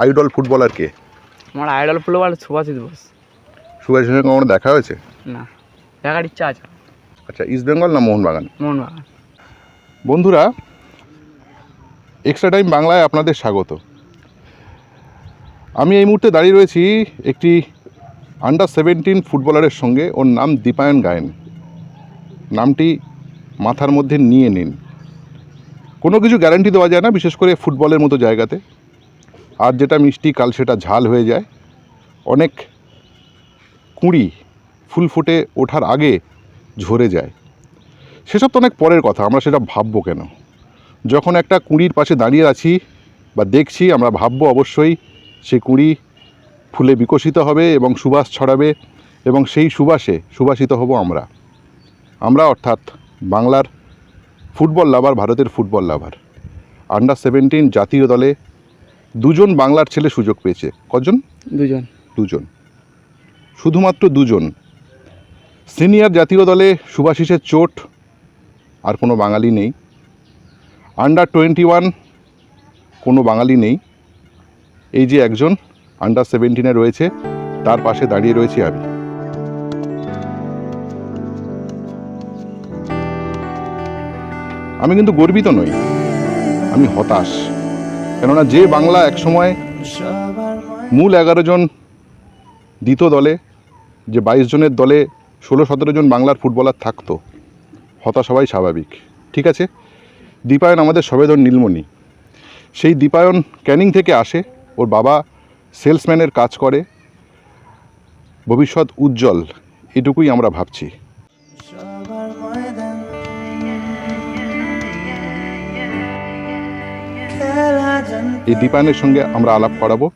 Idol footballer কে? আমার idol footballer Subhashis Bose. সুভাষের সঙ্গে কখনো দেখা হয়েছে? না, দেখার ইচ্ছা আছে। আচ্ছা, ইস্ট বেঙ্গল না মোহনবাগান? মোহনবাগান। বন্ধুরা, এক্সট্রা টাইম বাংলায় আপনাদের স্বাগত। আমি এই মুহূর্তে দাঁড়িয়ে রয়েছি একটি আন্ডার-17 ফুটবলারের সঙ্গে। ওর নাম দীপায়ন গায়েন। নামটি মাথার মধ্যে নিয়ে নিন। কোনো কিছু গ্যারান্টি দেওয়া যায় না, বিশেষ করে ফুটবলের মতো জায়গাতে। আর যেটা মিষ্টি কাল সেটা ঝাল হয়ে যায়। অনেক কুঁড়ি ফুল ফুটে ওঠার আগে ঝরে যায়। সেসব তো অনেক পরের কথা, আমরা সেটা ভাববো কেন? যখন একটা কুঁড়ির পাশে দাঁড়িয়ে আছি বা দেখছি, আমরা ভাববো অবশ্যই সেই কুঁড়ি ফুলে বিকশিত হবে এবং সুবাস ছড়াবে, এবং সেই সুবাসে সুবাসিত হব আমরা অর্থাৎ বাংলার ফুটবল লাভার, ভারতের ফুটবল লাভার। আন্ডার-17 জাতীয় দলে দুজন বাংলার ছেলে সুযোগ পেয়েছে। কজন? দুজন, শুধুমাত্র দুজন। সিনিয়র জাতীয় দলে সুভাষিসের চোট, আর কোনো বাঙালি নেই। আন্ডার-21 কোনো বাঙালি নেই। এই যে একজন আন্ডার-17 রয়েছে, তার পাশে দাঁড়িয়ে রয়েছি আমি। আমি কিন্তু গর্বিত নই, আমি হতাশ। কেননা যে বাংলা একসময় মূল 11 জন দ্বিতীয় দলে, যে 22 জনের দলে 16-17 জন বাংলার ফুটবলার থাকতো, হতাশ হওয়াই স্বাভাবিক। ঠিক আছে, দীপায়ন আমাদের সবেদন নীলমণি। সেই দীপায়ন ক্যানিং থেকে আসে। ওর বাবা সেলসম্যানের কাজ করে। ভবিষ্যৎ উজ্জ্বল, এটুকুই আমরা ভাবছি। এই দীপায়নের সঙ্গে আমরা আলাপ করাবো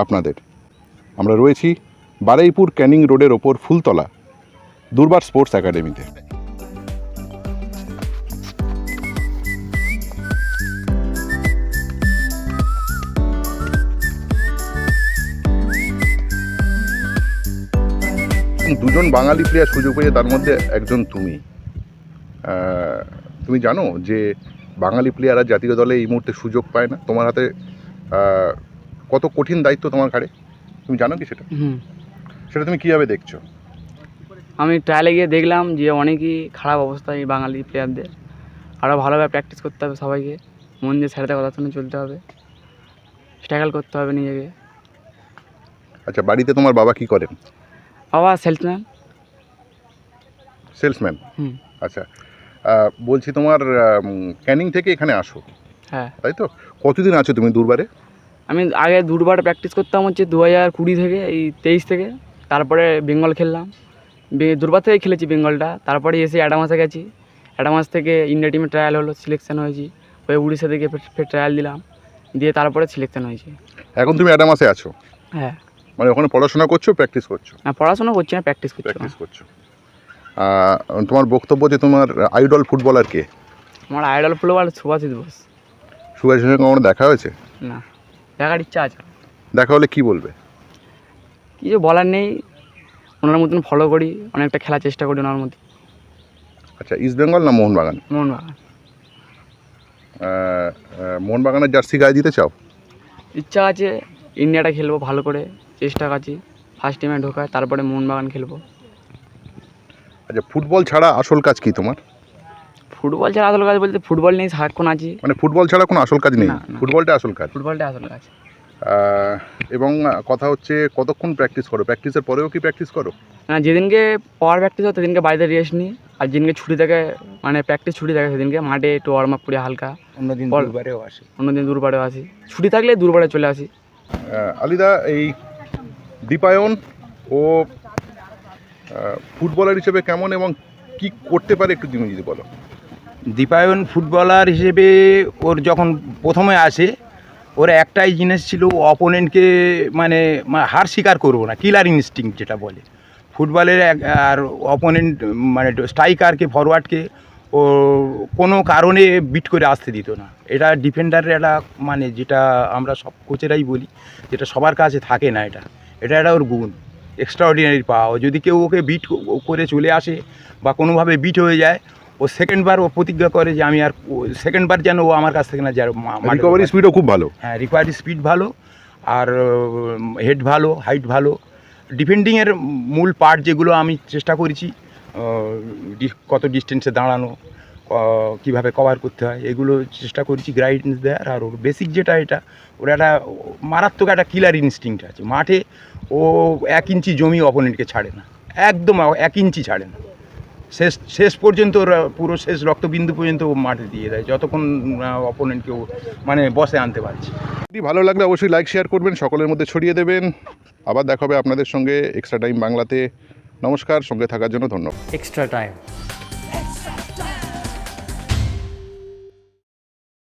আপনাদের। আমরা রয়েছি বারুইপুর ক্যানিং রোডের ওপর ফুলতলা দুর্বার স্পোর্টস একাডেমিতে। দুজন বাঙালি প্লেয়ার সুযোগ পেয়ে, তার মধ্যে একজন তুমি জানো যে বাঙালি প্লেয়াররা জাতীয় দলে এই মুহূর্তে সুযোগ পায় না? তোমার হাতে কত কঠিন দায়িত্ব তোমার ঘাড়ে, তুমি জানো কি সেটা? সেটা তুমি কীভাবে দেখছো? আমি ট্রায়ালে গিয়ে দেখলাম যে অনেকই খারাপ অবস্থা এই বাঙালি প্লেয়ারদের। আরও ভালোভাবে প্র্যাকটিস করতে হবে সবাইকে, মন দিয়ে স্যারেদের কথা শুনে চলতে হবে, স্ট্রাগল করতে হবে নিজেকে। আচ্ছা, বাড়িতে তোমার বাবা কি করেন? বাবা সেলসম্যান। আচ্ছা, বলছি তোমার ক্যানিং থেকে এখানে আসো? হ্যাঁ। তাই তো? কতদিন আছো তুমি দুর্বারে? আমি আগে দুর্বার প্র্যাকটিস করতাম হচ্ছে 2020 থেকে, এই 23 থেকে। তারপরে বেঙ্গল খেললাম, দুর্বার থেকে খেলেছি বেঙ্গলটা। তারপরে এসে অ্যাডামাসে গেছি। অ্যাডামাস থেকে ইন্ডিয়া টিমে ট্রায়াল হলো, সিলেকশন হয়েছি। ওই উড়িষ্যা থেকে ফের ট্রায়াল দিলাম, দিয়ে তারপরে সিলেকশন হয়েছি। এখন তুমি অ্যাডামাসে আছো? হ্যাঁ। মানে ওখানে পড়াশোনা করছো, প্র্যাকটিস করছো? হ্যাঁ, পড়াশোনা করছি না, প্র্যাকটিস করছো। তোমার বক্তব্য যে তোমার আইডল ফুটবলার কে? আমার আইডল ফুটবলার সুভাষিস বোস। সুভাষের সঙ্গে কখনো দেখা হয়েছে? না, দেখার ইচ্ছা আছে। দেখা হলে কি বলবে? কিছু বলার নেই, ওনার মতন ফলো করি, অনেকটা খেলার চেষ্টা করি ওনার মধ্যে। আচ্ছা, ইস্ট বেঙ্গল না মোহনবাগান? মোহনবাগান। মোহনবাগানের জার্সি গায়ে দিতে চাও? ইচ্ছা আছে, ইন্ডিয়াটা খেলবো ভালো করে, চেষ্টা আছি ফার্স্ট টিমে ঢোকায়, তারপরে মোহনবাগান খেলবো। আচ্ছা, ফুটবল ছাড়া আসল কাজ কি তোমার? ফুটবল ছাড়া আসল কাজ বলতে ফুটবল নেই, সারাক্ষণ আছি। মানে ফুটবল ছাড়া কোনো আসল কাজ নেই? ফুটবলটা আসল কাজ? ফুটবলটা আসল কাজ। এবং কথা হচ্ছে, কতক্ষণ প্র্যাকটিস করো? প্র্যাকটিসের পরেও কি প্র্যাকটিস করো? না, যেদিনকে পাওয়ার প্র্যাকটিস হয় সেদিনকে বাড়িতে রেস্ট নিই, আর যেদিনকে ছুটি থাকে, মানে প্র্যাকটিস ছুটি থাকে, সেদিনকে মাঠে একটু ওয়ার্ম আপ করি হালকা। অন্যদিন দুর্বারেও আসি, ছুটি থাকলে দুর্বারে চলে আসি। আলিদা, এই দীপায়ন ও ফুটবলার হিসেবে কেমন এবং কি করতে পারে একটু তুমি যদি বলো। দীপায়ন ফুটবলার হিসেবে ওর যখন প্রথমে আসে, ওর একটাই জিনিস ছিল, অপোনেন্টকে মানে হার স্বীকার করবো না, কিলার ইনস্টিংক্ট যেটা বলে ফুটবলের। আর অপোনেন্ট মানে স্ট্রাইকারকে, ফরওয়ার্ডকে ও কোনো কারণে বিট করে আসতে দিত না। এটা ডিফেন্ডারের একটা মানে, যেটা আমরা সব কোচেরাই বলি, যেটা সবার কাছে থাকে না। এটা একটা ওর গুণ, এক্সট্রাঅর্ডিনারি পাওয়া। যদি কেউ ওকে বিট করে চলে আসে বা কোনোভাবে বিট হয়ে যায়, ও সেকেন্ডবার ও প্রতিজ্ঞা করে যে আমি আর সেকেন্ডবার যেন ও আমার কাছ থেকে না যায়। রিকভারি স্পিডও খুব ভালো। হ্যাঁ, রিকভারি স্পিড ভালো। আর হেড ভালো, হাইট ভালো। ডিফেন্ডিংয়ের মূল পার্ট যেগুলো আমি চেষ্টা করেছি, কত ডিস্টেন্সে দাঁড়ানো, কীভাবে কভার করতে হয়, এগুলো চেষ্টা করেছি গাইডেন্স দেওয়ার। আর ওর বেসিক যেটা, ওর একটা মারাত্মক একটা কিলার ইনস্টিংক্ট আছে। মাঠে ও 1 ইঞ্চি জমি অপোনেন্টকে ছাড়ে না, একদম 1 ইঞ্চি ছাড়ে না। শেষ পর্যন্ত ওরা পুরো শেষ রক্তবিন্দু পর্যন্ত ও মাঠে দিয়ে দেয়, যতক্ষণ অপোনেন্টকে ও মানে বসে আনতে পারছে। যদি ভালো লাগলে অবশ্যই লাইক শেয়ার করবেন, সকলের মধ্যে ছড়িয়ে দেবেন। আবার দেখা হবে আপনাদের সঙ্গে এক্সট্রা টাইম বাংলাতে। নমস্কার, সঙ্গে থাকার জন্য ধন্যবাদ। extra time.